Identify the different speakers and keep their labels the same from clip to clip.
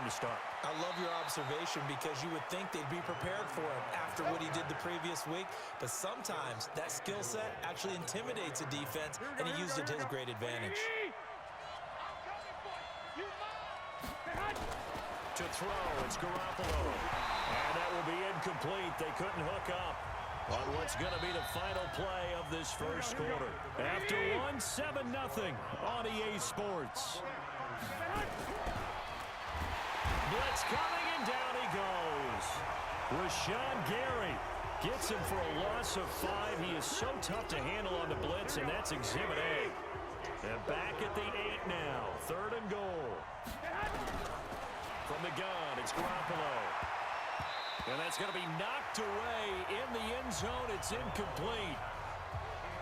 Speaker 1: to start.
Speaker 2: I love your observation because you would think they'd be prepared for him after what he did the previous week. But sometimes that skill set actually intimidates a defense, and he used it to his great advantage.
Speaker 1: To throw, it's Garoppolo. And that will be incomplete. They couldn't hook up on what's going to be the final play of this first quarter. After one, 7-0 on EA Sports. Blitz coming, and down he goes. Rashawn Gary gets him for a loss of 5. He is so tough to handle on the blitz, and that's Exhibit A. And back at the 8 now, 3rd and goal. From the gun, it's Garoppolo. And that's going to be knocked away in the end zone. It's incomplete.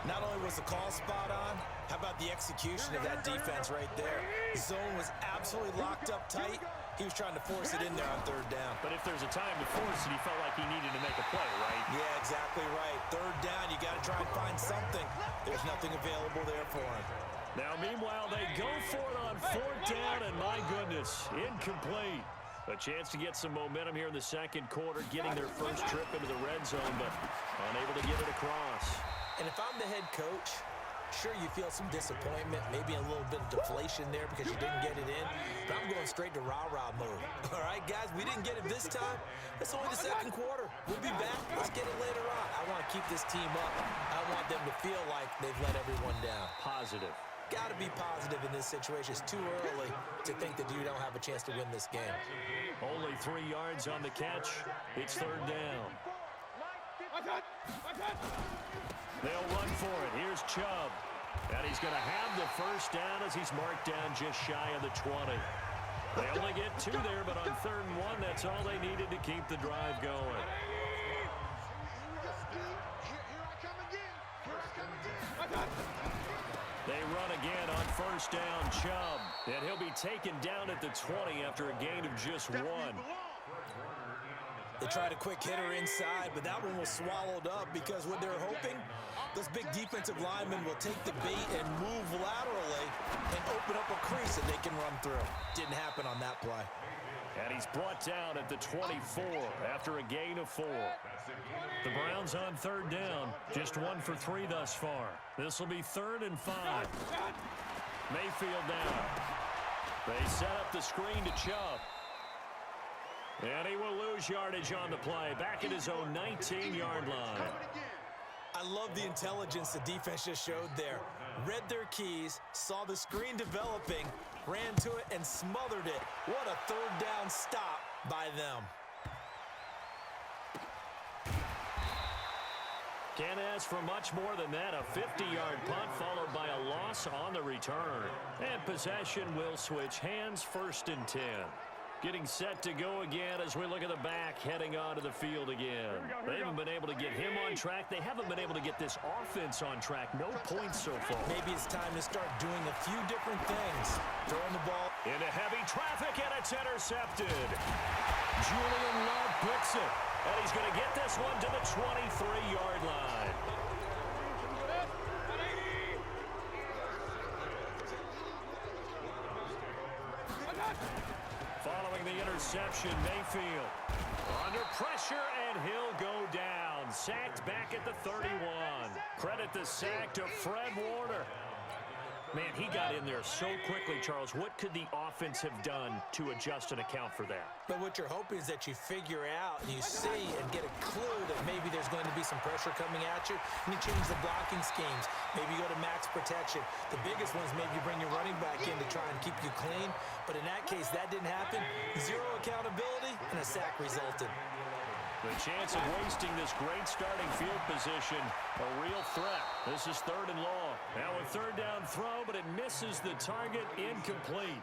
Speaker 2: Not only was the call spot on, how about the execution of that defense right there? The zone was absolutely locked up tight. He was trying to force it in there on 3rd down.
Speaker 1: But if there's a time to force it, he felt like he needed to make a play, right?
Speaker 2: Yeah, exactly right. 3rd down, you got to try and find something. There's nothing available there for him.
Speaker 1: Now, meanwhile, they go for it on 4th down, and my goodness, incomplete. A chance to get some momentum here in the second quarter, getting their first trip into the red zone, but unable to get it across.
Speaker 2: And if I'm the head coach, sure, you feel some disappointment, maybe a little bit of deflation there because you didn't get it in, but I'm going straight to rah-rah mode. All right, guys, we didn't get it this time. It's only the second quarter. We'll be back. Let's get it later on. I want to keep this team up. I want them to feel like they've let everyone down.
Speaker 1: Positive.
Speaker 2: Got to be positive in this situation. It's too early to think that you don't have a chance to win this game.
Speaker 1: Only 3 yards on the catch. It's 3rd down. They'll run for it. Here's Chubb. And he's going to have the first down as he's marked down just shy of the 20. They only get 2 there, but on 3rd and 1, that's all they needed to keep the drive going. They run again on 1st down, Chubb. And he'll be taken down at the 20 after a gain of just 1.
Speaker 2: They tried a quick hitter inside, but that one was swallowed up because what they're hoping, those big defensive linemen will take the bait and move laterally and open up a crease that they can run through. Didn't happen on that play.
Speaker 1: And he's brought down at the 24 after a gain of 4. The Browns on 3rd down, just 1 for 3 thus far. This will be 3rd and 5. Mayfield now. They set up the screen to Chubb. And he will lose yardage on the play, back at his own 19-yard line.
Speaker 2: I love the intelligence the defense just showed there. Read their keys, saw the screen developing, ran to it, and smothered it. What a 3rd down stop by them.
Speaker 1: Can't ask for much more than that. A 50-yard punt followed by a loss on the return. And possession will switch hands, 1st and 10. Getting set to go again as we look at the back heading onto the field again. They haven't been able to get him on track. They haven't been able to get this offense on track. No points so far.
Speaker 2: Maybe it's time to start doing a few different things. Throwing the ball
Speaker 1: into heavy traffic, and it's intercepted. Julian Love picks it, and he's going to get this one to the 23-yard line. Following the interception, Mayfield under pressure, and he'll go down. Sacked back at the 31. Credit the sack to Fred Warner. Man, he got in there so quickly, Charles. What could the offense have done to adjust and account for that?
Speaker 2: But what you're hoping is that you figure out and you see and get a clue that maybe there's going to be some pressure coming at you, and you change the blocking schemes. Maybe you go to max protection. The biggest one is maybe you bring your running back in to try and keep you clean. But in that case, that didn't happen. 0 accountability, and a sack resulted.
Speaker 1: The chance of wasting this great starting field position, a real threat. This is 3rd and long. Now a 3rd down throw, but it misses the target, incomplete.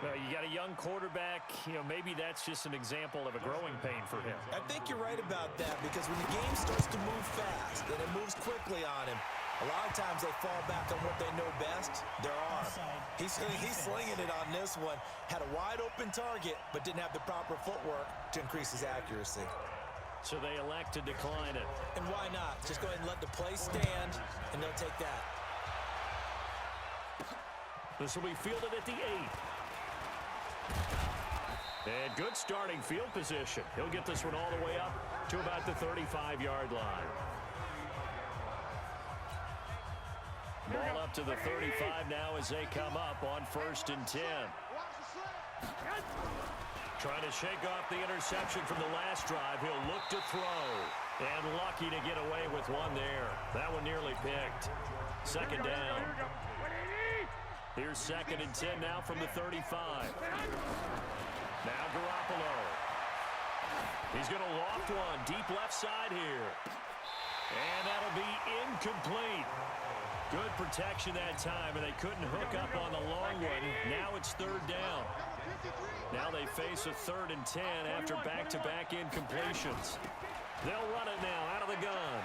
Speaker 1: Well, you got a young quarterback. You know, maybe that's just an example of a growing pain for him.
Speaker 2: I think you're right about that because when the game starts to move fast and it moves quickly on him, a lot of times they fall back on what they know best, their arm. He's slinging it on this one. Had a wide-open target, but didn't have the proper footwork to increase his accuracy.
Speaker 1: So they elect to decline it.
Speaker 2: And why not? Just go ahead and let the play stand, and they'll take that.
Speaker 1: This will be fielded at the 8. And good starting field position. He'll get this one all the way up to about the 35-yard line. Ball up to the 35 now as they come up on 1st and 10. Trying to shake off the interception from the last drive. He'll look to throw. And lucky to get away with one there. That one nearly picked. 2nd down. Here's 2nd and 10 now from the 35. Now Garoppolo. He's going to loft one deep left side here. And that'll be incomplete. Good protection that time, and they couldn't hook up on the long one. Now it's 3rd down. Now they face a 3rd and 10 after back-to-back incompletions. They'll run it now out of the gun.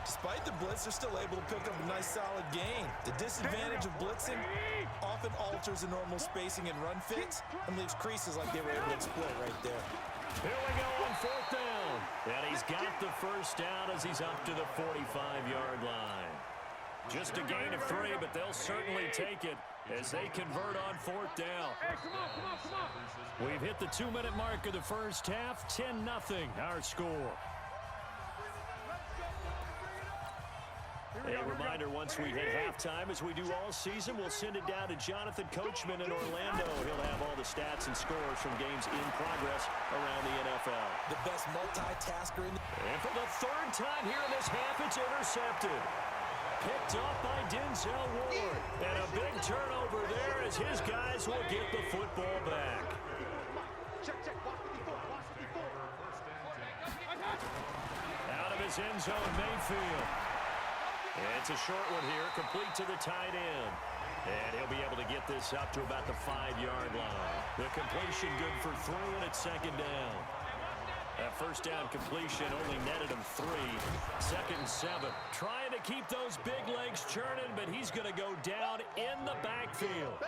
Speaker 2: Despite the blitz, they're still able to pick up a nice solid gain. The disadvantage of blitzing often alters the normal spacing and run fits and leaves creases like they were able to exploit right there.
Speaker 1: Here we go on 4th down. And he's got the 1st down as he's up to the 45-yard line. Just a gain of 3, but they'll certainly take it as they convert on 4th down. We've hit the 2-minute mark of the first half. 10-0 our score. A reminder, once we hit halftime, as we do all season, we'll send it down to Jonathan Coachman in Orlando. He'll have all the stats and scores from games in progress around the NFL.
Speaker 2: The best multitasker in the...
Speaker 1: And for the 3rd time here in this half, it's intercepted. Picked off by Denzel Ward. And a big turnover there as his guys will get the football back. Out of his end zone, Mayfield. It's a short one here, complete to the tight end. And he'll be able to get this up to about the 5-yard line. The completion good for 3, and it's 2nd down. That 1st down completion only netted him 3. 2nd and 7. Trying to keep those big legs churning, but he's going to go down in the backfield.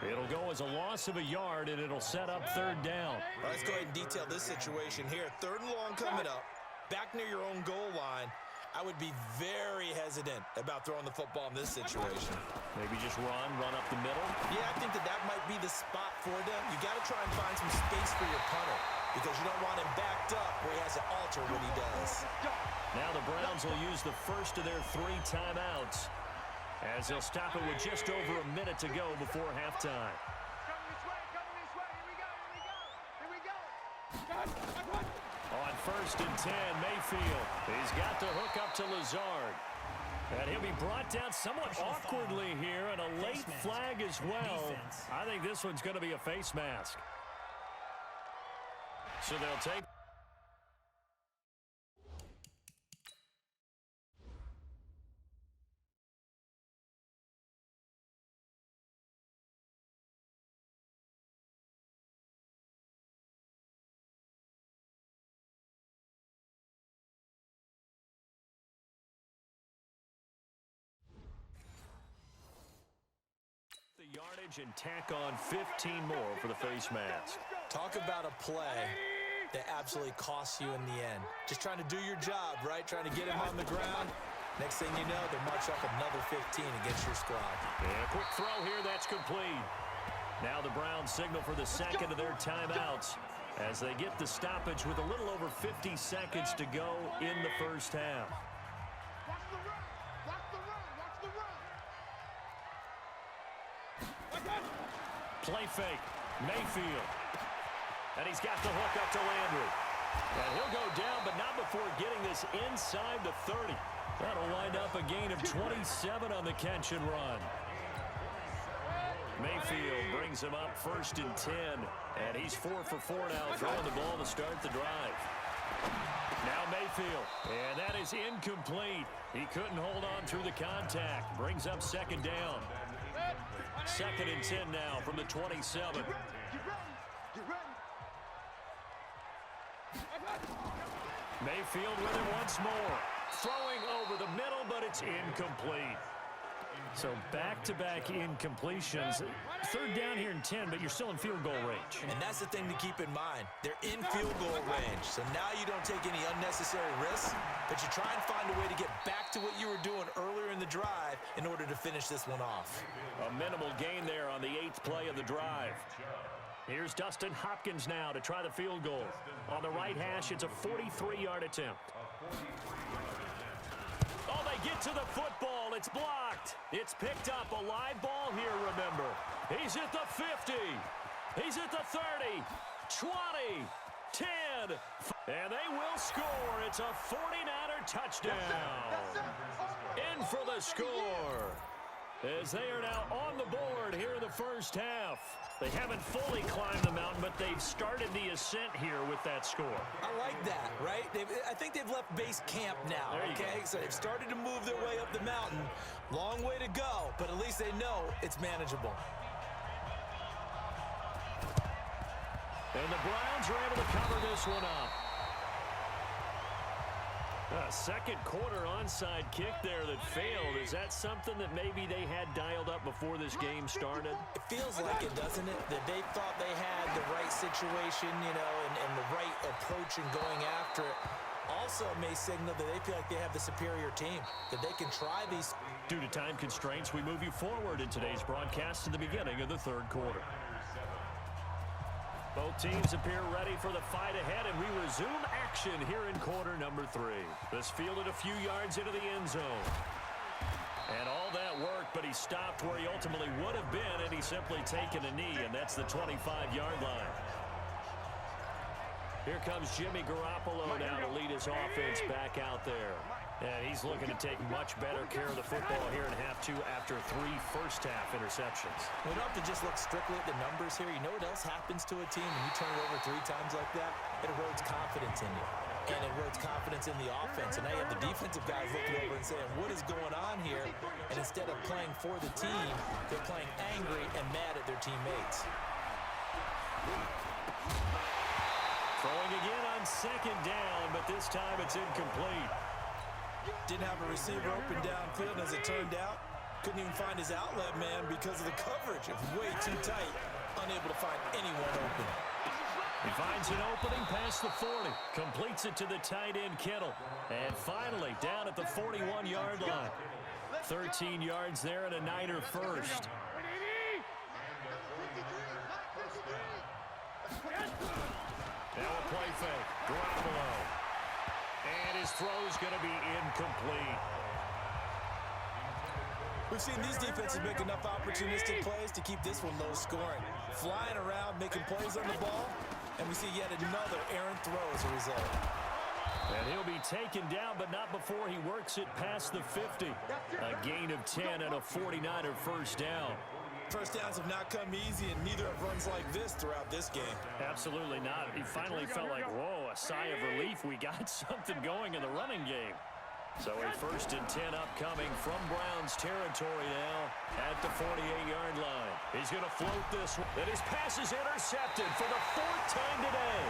Speaker 1: It'll go as a loss of a yard, and it'll set up 3rd down.
Speaker 2: All right, let's go ahead and detail this situation here. 3rd and long coming up. Back near your own goal line. I would be very hesitant about throwing the football in this situation.
Speaker 1: Maybe just run up the middle?
Speaker 2: Yeah, I think that might be the spot for them. You got to try and find some space for your punter because you don't want him backed up where he has to alter what he does.
Speaker 1: Now the Browns will use the first of their 3 timeouts as they'll stop it with just over a minute to go before halftime.
Speaker 3: Here we go.
Speaker 1: On 1st and 10, Mayfield. He's got the hook up to Lazard. And he'll be brought down somewhat awkwardly here, and a late flag as well. I think this one's going to be a face mask. So they'll take... yardage and tack on 15 more for the face mask.
Speaker 2: Talk about a play that absolutely costs you in the end. Just trying to do your job, right? Trying to get him on the ground. Next thing you know, they march up another 15 against your squad.
Speaker 1: And a quick throw here, that's complete. Now the Browns signal for the 2nd of their timeouts as they get the stoppage with a little over 50 seconds to go in the first half. Play fake, Mayfield. And he's got the hook up to Landry. And he'll go down, but not before getting this inside the 30. That'll wind up a gain of 27 on the catch and run. Mayfield brings him up 1st and 10. And he's 4 for 4 now, throwing the ball to start the drive. Now Mayfield, and that is incomplete. He couldn't hold on through the contact. Brings up 2nd down. 2nd and 10 now from the 27. Mayfield with it once more. Throwing over the middle, but it's incomplete. So back-to-back incompletions. 3rd down here in 10, but you're still in field goal range.
Speaker 2: And that's the thing to keep in mind. They're in field goal range. So now you don't take any unnecessary risks, but you try and find a way to get back to what you were doing earlier in during the drive in order to finish this one off.
Speaker 1: A minimal gain there on the 8th play of the drive. Here's Dustin Hopkins now to try the field goal. On the right hash, it's a 43-yard attempt. Oh, they get to the football. It's blocked. It's picked up. A live ball here, remember. He's at the 50. He's at the 30, 20, 10. And they will score. It's a 49er touchdown. In for the score. As they are now on the board here in the first half. They haven't fully climbed the mountain, but they've started the ascent here with that score.
Speaker 2: I like that, right? I think they've left base camp now, okay? So they've started to move their way up the mountain. Long way to go, but at least they know it's manageable.
Speaker 1: And the Browns are able to cover this one up. A second quarter onside kick there that failed. Is that something that maybe they had dialed up before this game started?
Speaker 2: It feels like it, doesn't it? That they thought they had the right situation, you know, and the right approach in going after it. Also may signal that they feel like they have the superior team, that they can try these.
Speaker 1: Due to time constraints, we move you forward in today's broadcast to the beginning of the third quarter. Both teams appear ready for the fight ahead, and we resume action here in quarter number 3. This fielded a few yards into the end zone. And all that work, but he stopped where he ultimately would have been, and he's simply taken a knee, and that's the 25-yard line. Here comes Jimmy Garoppolo now to lead his offense back out there. And he's looking to take much better care of the football here in half 2 after 3 first-half interceptions.
Speaker 2: We don't have to just look strictly at the numbers here. You know what else happens to a team when you turn it over 3 times like that? It erodes confidence in you. And it erodes confidence in the offense. And now you have the defensive guys looking over and saying, what is going on here? And instead of playing for the team, they're playing angry and mad at their teammates.
Speaker 1: Throwing again on second down, but this time it's incomplete.
Speaker 2: Didn't have a receiver open downfield, as it turned out. Couldn't even find his outlet man because of the coverage. It was way too tight. Unable to find anyone open.
Speaker 1: He finds an opening past the 40. Completes it to the tight end, Kittle. And finally, down at the 41-yard line. 13 yards there and a Niner first. Now a play fake. Garoppolo. And his throw is going to be incomplete.
Speaker 2: We've seen these defenses make enough opportunistic plays to keep this one low scoring. Flying around, making plays on the ball, and we see yet another errant throw as a result.
Speaker 1: And he'll be taken down, but not before he works it past the 50. A gain of 10 and a 49er first down.
Speaker 2: First downs have not come easy, and neither have runs like this throughout this game.
Speaker 1: Absolutely not. He finally felt like, whoa, a sigh of relief. We got something going in the running game. So a 1st and 10 upcoming from Browns territory now at the 48-yard line. He's going to float this one. And his pass is intercepted for the 4th time today.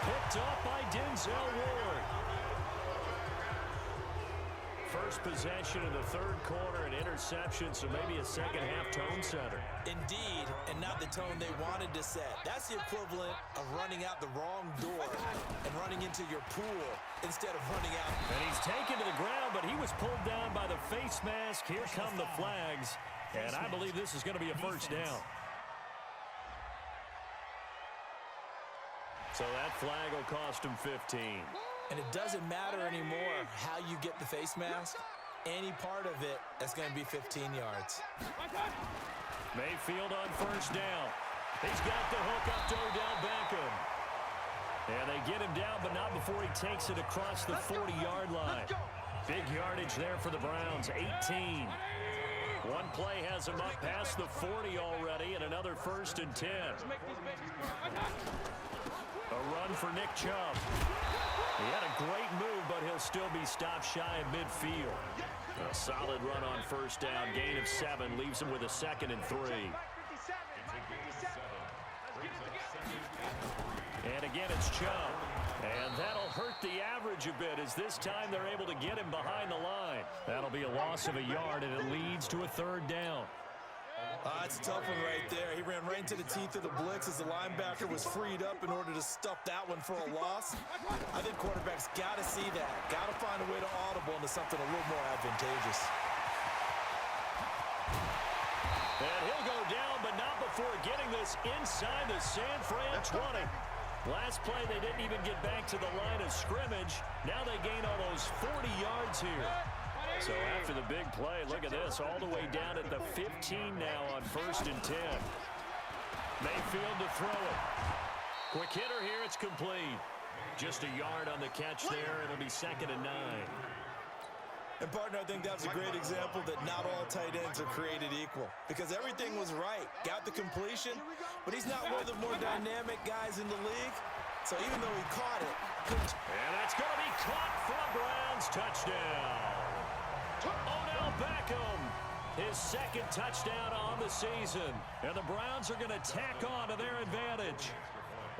Speaker 1: Picked up by Denzel Ward. First possession in the 3rd quarter, an interception, so maybe a second-half tone setter.
Speaker 2: Indeed, and not the tone they wanted to set. That's the equivalent of running out the wrong door and running into your pool instead of running out.
Speaker 1: And he's taken to the ground, but he was pulled down by the face mask. Here come the flags, and I believe this is going to be a first down. So that flag will cost him 15.
Speaker 2: And it doesn't matter anymore how you get the face mask. Any part of it, that's going to be 15 yards.
Speaker 1: Mayfield on first down. He's got the hook up to Odell Beckham. And they get him down, but not before he takes it across the 40-yard line. Big yardage there for the Browns, 18. One play has him up past the 40 already, and another 1st and 10. A run for Nick Chubb. He had a great move, but he'll still be stopped shy of midfield. A solid run on first down. Gain of 7 leaves him with a 2nd and 3. And again, it's Chubb. And that'll hurt the average a bit as this time they're able to get him behind the line. That'll be a loss of a yard, and it leads to a 3rd down.
Speaker 2: That's a tough one right there. He ran right into the teeth of the blitz as the linebacker was freed up in order to stuff that one for a loss. I think quarterbacks got to see that. Got to find a way to audible into something a little more advantageous.
Speaker 1: And he'll go down, but not before getting this inside the San Fran 20. Last play, they didn't even get back to the line of scrimmage. Now they gain almost 40 yards here. So after the big play, look at this, all the way down at the 15 now on 1st and 10. Mayfield to throw it. Quick hitter here, it's complete. Just a yard on the catch there. It'll be 2nd and 9.
Speaker 2: And, partner, I think that was a great example that not all tight ends are created equal because everything was right. Got the completion, but he's not one of the more dynamic guys in the league. So even though he caught it, couldn't.
Speaker 1: And that's going to be caught for a Browns touchdown. Odell Beckham, his 2nd touchdown on the season. And the Browns are going to tack on to their advantage.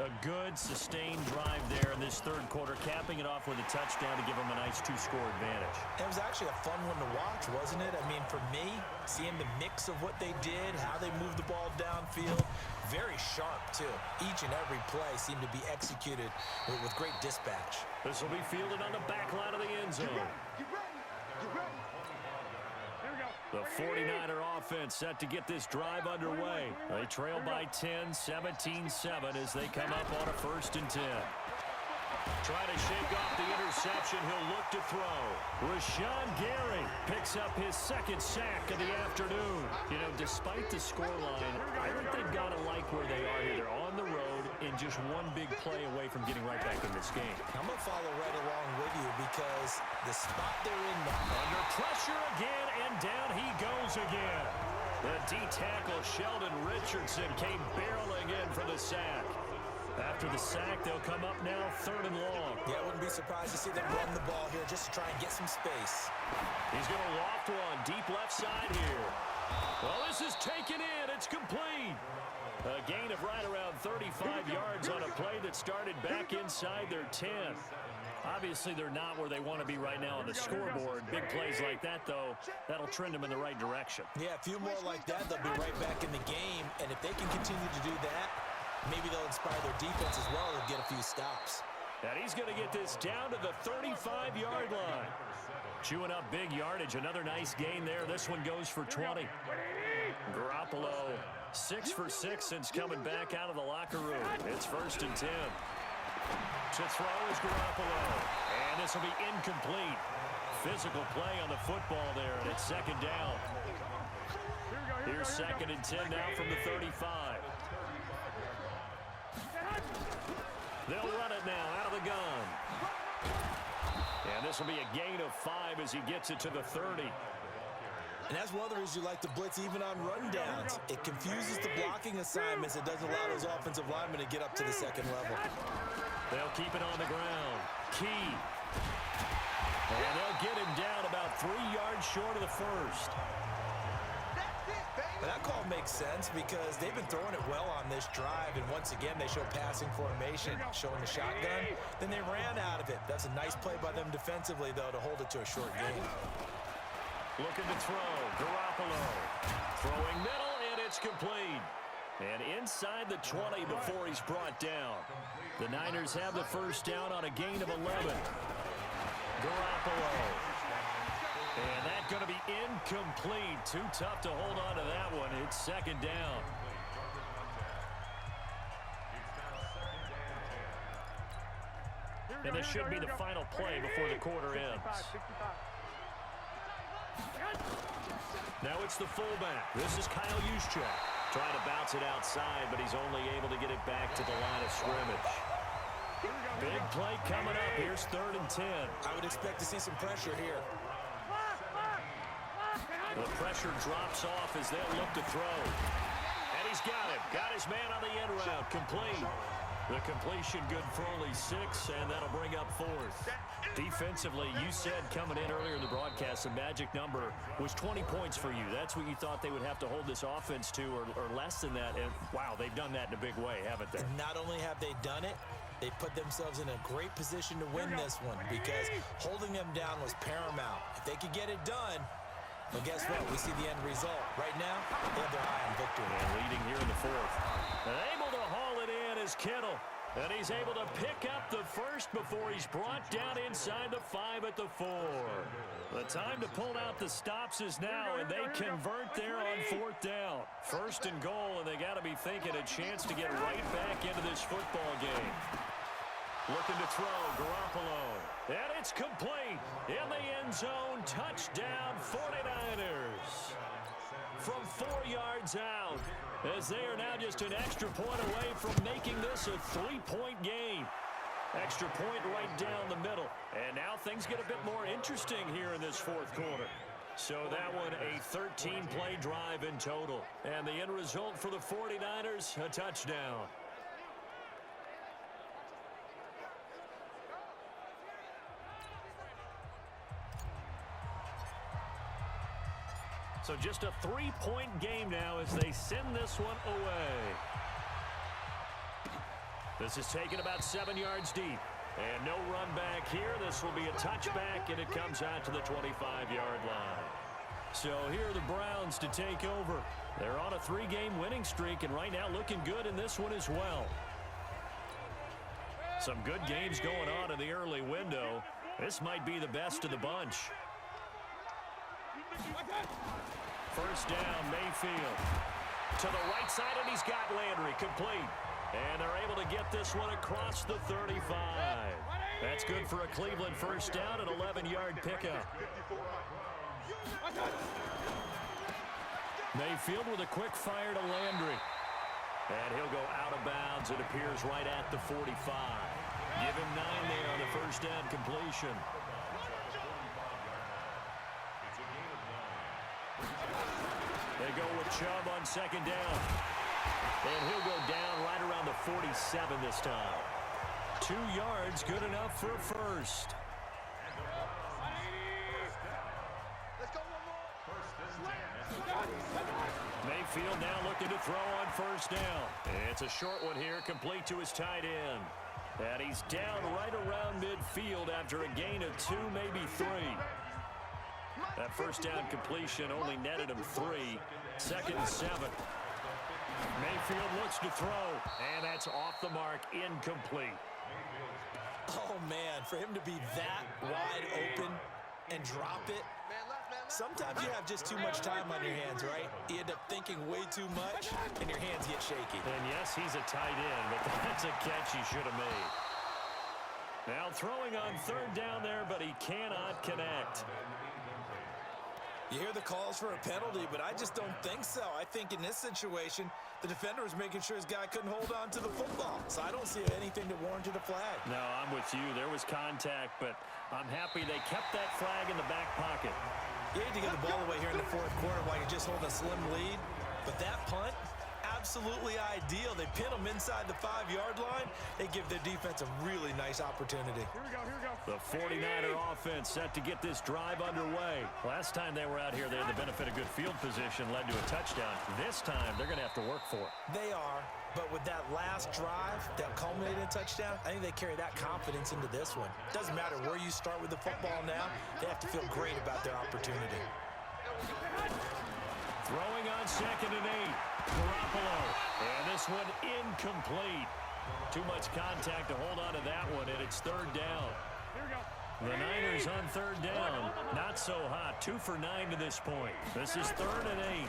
Speaker 1: A good, sustained drive there in this 3rd quarter, capping it off with a touchdown to give them a nice 2-score advantage.
Speaker 2: It was actually a fun one to watch, wasn't it? I mean, for me, seeing the mix of what they did, how they moved the ball downfield, very sharp, too. Each and every play seemed to be executed with great dispatch.
Speaker 1: This will be fielded on the back line of the end zone.
Speaker 3: Get ready. Get ready. Here we go.
Speaker 1: The 49er offense set to get this drive underway. They trail by 10, 17-7 as they come up on a 1st and 10. Try to shake off the interception. He'll look to throw. Rashawn Gary picks up his 2nd sack of the afternoon. You know, despite the scoreline, I think they've got to like where they are here. They're on the road and just one big play away from getting right back in this game.
Speaker 2: I'm going to follow right along with you because the spot they're in now.
Speaker 1: Under pressure again, and down he goes again. The D-tackle Sheldon Richardson came barreling in for the sack. After the sack, they'll come up now 3rd and long.
Speaker 2: Yeah, I wouldn't be surprised to see them run the ball here just to try and get some space.
Speaker 1: He's going to loft one deep left side here. Well, this is taken in. It's complete. A gain of right around 35 yards on a play that started back inside their 10. Obviously, they're not where they want to be right now on the scoreboard. Big plays like that, though, that'll trend them in the right direction.
Speaker 2: Yeah, a few more like that, they'll be right back in the game. And if they can continue to do that, maybe they'll inspire their defense as well and get a few stops.
Speaker 1: And he's going to get this down to the 35-yard line. Chewing up big yardage. Another nice gain there. This one goes for 20. Garoppolo, 6 for 6 since coming back out of the locker room. It's 1st and 10. To throw is Garoppolo. And this will be incomplete. Physical play on the football there, and it's 2nd down. Here's 2nd and 10 now from the 35. They'll run it now out of the gun. And this will be a gain of 5 as he gets it to the 30.
Speaker 2: And that's one of the reasons you like to blitz even on rundowns. It confuses the blocking assignments. It doesn't allow those offensive linemen to get up to the 2nd level.
Speaker 1: They'll keep it on the ground. Key. And they'll get him down about 3 yards short of the 1st.
Speaker 2: But that call makes sense because they've been throwing it well on this drive, and once again they show passing formation, showing the shotgun. Then they ran out of it. That's a nice play by them defensively, though, to hold it to a short game.
Speaker 1: Looking to throw. Garoppolo. Throwing middle, and it's complete. And inside the 20 before he's brought down. The Niners have the 1st down on a gain of 11. Garoppolo. And that's going to be incomplete. Too tough to hold on to that one. It's 2nd down. And this should be the final play before the quarter ends. Now it's the fullback. This is Kyle Juszczyk. Trying to bounce it outside, but he's only able to get it back to the line of scrimmage. Big play coming up. Here's 3rd and 10.
Speaker 2: I would expect to see some pressure here.
Speaker 1: The pressure drops off as they'll look to throw. And he's got it. Got his man on the end route. Complete. The completion good for only 6, and that'll bring up 4th. Defensively, you said coming in earlier in the broadcast, the magic number was 20 points for you. That's what you thought they would have to hold this offense to, or less than that. And, wow, they've done that in a big way, haven't they?
Speaker 2: And not only have they done it, they put themselves in a great position to win this one because holding them down was paramount. If they could get it done, Well, guess what? We see the end result. Right now, they have their eye on victory.
Speaker 1: And leading here in the fourth. And able to haul it in is Kittle. And he's able to pick up the first before he's brought down inside the 5 at the 4. The time to pull out the stops is now, and they convert there on 4th down. First and goal, and they got to be thinking a chance to get right back into this football game. Looking to throw, Garoppolo. And it's complete. In the end zone, touchdown 49ers. From 4 yards out, as they are now just an extra point away from making this a 3-point game. Extra point right down the middle. And now things get a bit more interesting here in this fourth quarter. So that one, a 13-play drive in total. And the end result for the 49ers, a touchdown. So just a 3-point game now as they send this one away. This is taken about 7 yards deep. And no run back here. This will be a touchback, and it comes out to the 25-yard line. So here are the Browns to take over. They're on a 3-game winning streak, and right now looking good in this one as well. Some good games going on in the early window. This might be the best of the bunch. First down, Mayfield. To the right side, and he's got Landry complete. And they're able to get this one across the 35. That's good for a Cleveland first down, an 11-yard pickup. Mayfield with a quick fire to Landry. And he'll go out of bounds. It appears right at the 45. Give him 9 there on the first down completion. They go with Chubb on second down. And he'll go down right around the 47 this time. 2 yards, good enough for a first. Mayfield now looking to throw on first down. It's a short one here, complete to his tight end. And he's down right around midfield after a gain of 2, maybe 3. That first down completion only netted him 3. Second and 7. Mayfield looks to throw, and that's off the mark, incomplete.
Speaker 2: Oh, man, for him to be that wide open and drop it. Sometimes you have just too much time on your hands, right? You end up thinking way too much, and your hands get shaky.
Speaker 1: And yes, he's a tight end, but that's a catch he should have made. Now throwing on third down there, but he cannot connect.
Speaker 2: You hear the calls for a penalty, but I just don't think so. I think in this situation, the defender was making sure his guy couldn't hold on to the football. So I don't see anything to warrant a flag.
Speaker 1: No, I'm with you. There was contact, but I'm happy they kept that flag in the back pocket.
Speaker 2: You hate to get the ball away here in the fourth quarter while you just hold a slim lead. But that punt, absolutely ideal. They pin them inside the 5-yard line. They give their defense a really nice opportunity.
Speaker 3: Here we go, here we go.
Speaker 1: The 49er offense set to get this drive underway. Last time they were out here, they had the benefit of good field position, led to a touchdown. This time, they're going to have to work for it.
Speaker 2: They are, but with that last drive that culminated in a touchdown, I think they carry that confidence into this one. Doesn't matter where you start with the football now, they have to feel great about their opportunity.
Speaker 1: Throwing on second and 8. Garoppolo. And this one incomplete. Too much contact to hold on to that one, and it's third down.
Speaker 3: Here we go.
Speaker 1: The Niners on third down. Not so hot. 2 for 9 to this point. This is third and 8.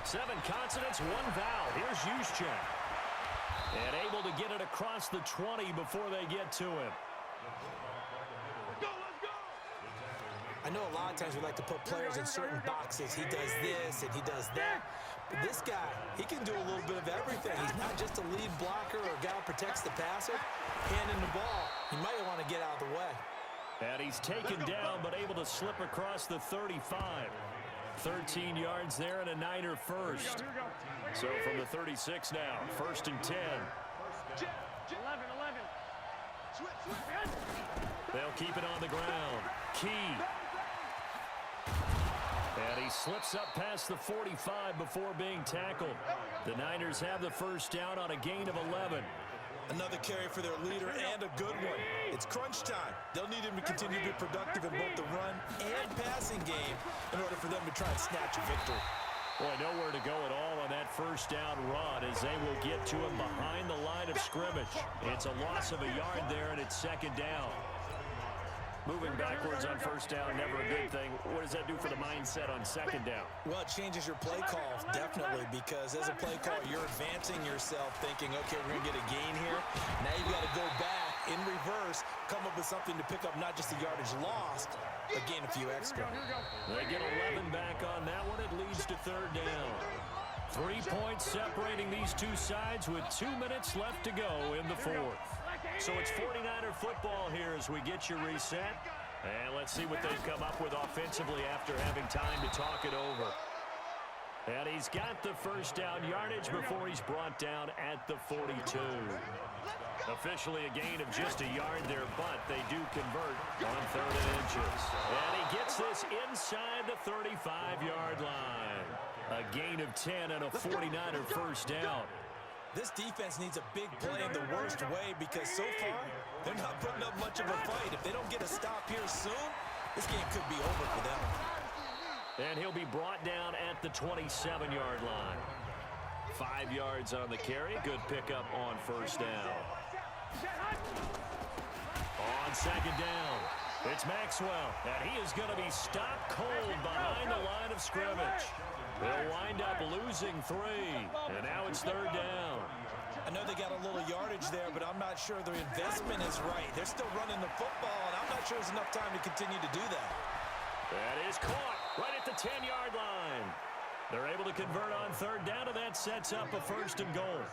Speaker 1: 7 consonants, 1 vowel. Here's Juszczyk. And able to get it across the 20 before they get to him.
Speaker 2: I know a lot of times we like to put players in certain boxes. He does this and he does that. But this guy, he can do a little bit of everything. He's not just a lead blocker or a guy who protects the passer. Handing the ball, he might want to get out of the way.
Speaker 1: And he's taken down but able to slip across the 35. 13 yards there and a Niner first. So from the 36 now, first and 10.
Speaker 3: 11, 11.
Speaker 1: They'll keep it on the ground. Key. And he slips up past the 45 before being tackled. The Niners have the first down on a gain of 11.
Speaker 2: Another carry for their leader and a good one. It's crunch time. They'll need him to continue to be productive in both the run and passing game in order for them to try and snatch a victory.
Speaker 1: Boy, nowhere to go at all on that first down run as they will get to him behind the line of scrimmage. It's a loss of a yard there, and it's second down. Moving backwards on first down, never a good thing. What does that do for the mindset on second down?
Speaker 2: Well, it changes your play call, definitely, because as a play call, you're advancing yourself thinking, okay, we're going to get a gain here. Now you've got to go back in reverse, come up with something to pick up not just the yardage lost, but gain a few extra.
Speaker 1: They get 11 back on that one. It leads to third down. 3 points separating these two sides with 2 minutes left to go in the fourth. So it's 49er football here as we get your reset. And let's see what they've come up with offensively after having time to talk it over. And he's got the first down yardage before he's brought down at the 42. Officially a gain of just a yard there, but they do convert on 3rd and inches. And he gets this inside the 35-yard line. A gain of 10 and a 49er first down.
Speaker 2: This defense needs a big play in the worst way because so far, they're not putting up much of a fight. If they don't get a stop here soon, this game could be over for them.
Speaker 1: And he'll be brought down at the 27-yard line. 5 yards on the carry. Good pickup on first down. On second down, it's Maxwell, and he is going to be stopped cold behind the line of scrimmage. They'll wind up losing 3, and now it's third down.
Speaker 2: I know they got a little yardage there, but I'm not sure their investment is right. They're still running the football, and I'm not sure there's enough time to continue to do that.
Speaker 1: That is caught right at the 10-yard line. They're able to convert on third down, and that sets up a first and goal.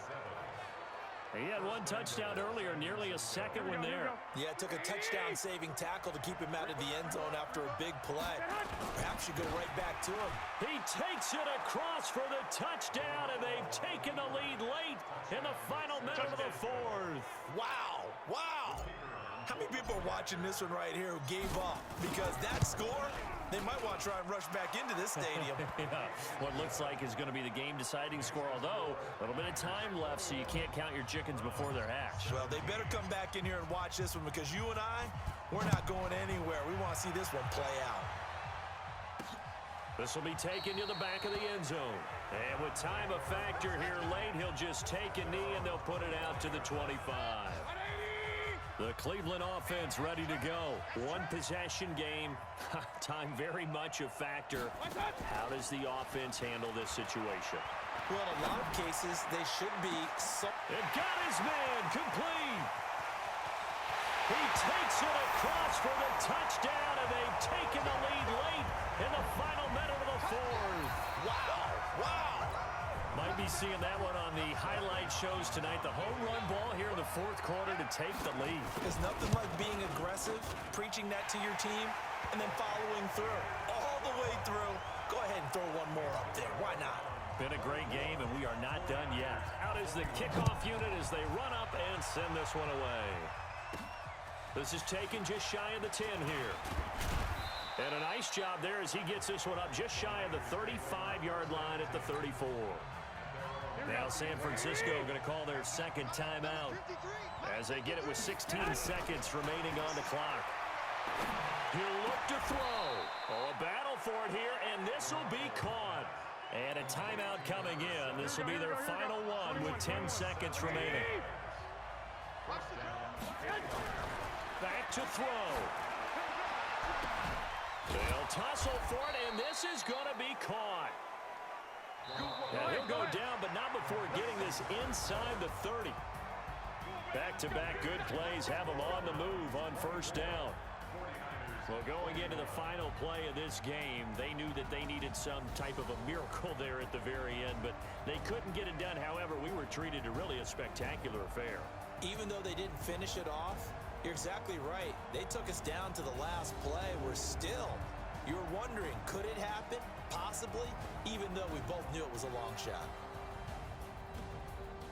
Speaker 1: He had 1 touchdown earlier, nearly a second one there.
Speaker 2: Yeah, it took a touchdown-saving tackle to keep him out of the end zone after a big play. Perhaps you go right back to him.
Speaker 1: He takes it across for the touchdown, and they've taken the lead late in the final minute of the fourth.
Speaker 2: Wow, wow. How many people are watching this one right here who gave up? Because that score, they might want to try and rush back into this stadium.
Speaker 1: Yeah, what looks like is going to be the game-deciding score, although a little bit of time left, so you can't count your chickens before they're hatched.
Speaker 2: Well, they better come back in here and watch this one because you and I, we're not going anywhere. We want to see this one play out.
Speaker 1: This will be taken to the back of the end zone. And with time a factor here late, he'll just take a knee, and they'll put it out to the 25. The Cleveland offense ready to go. 1 possession game. Time very much a factor. How does the offense handle this situation?
Speaker 2: Well, in a lot of cases, they should be
Speaker 1: It got his man complete. He takes it across for the touchdown, and they've taken the lead late in the final minute of the fourth.
Speaker 2: Wow, wow.
Speaker 1: Might be seeing that one on the highlight shows tonight. The home run ball here in the fourth quarter to take the lead.
Speaker 2: There's nothing like being aggressive, preaching that to your team, and then following through. All the way through. Go ahead and throw one more up there. Why not?
Speaker 1: Been a great game, and we are not done yet. Out is the kickoff unit as they run up and send this one away. This is taken just shy of the 10 here. And a nice job there as he gets this one up just shy of the 35-yard line at the 34. Now San Francisco going to call their second timeout as they get it with 16 seconds remaining on the clock. He'll look to throw. Oh, a battle for it here, and this will be caught. And a timeout coming in. This will be their final one with 10 seconds remaining. Back to throw. They'll tussle for it, and this is going to be caught. Now he'll go down, but not before getting this inside the 30. Back-to-back good plays have him on the move on first down. Well, going into the final play of this game, they knew that they needed some type of a miracle there at the very end, but they couldn't get it done. However, we were treated to really a spectacular affair.
Speaker 2: Even though they didn't finish it off, you're exactly right. They took us down to the last play. We're still, you were wondering, could it happen? Possibly, even though we both knew it was a long shot.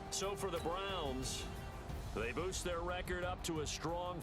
Speaker 1: So for the Browns, they boost their record up to a strong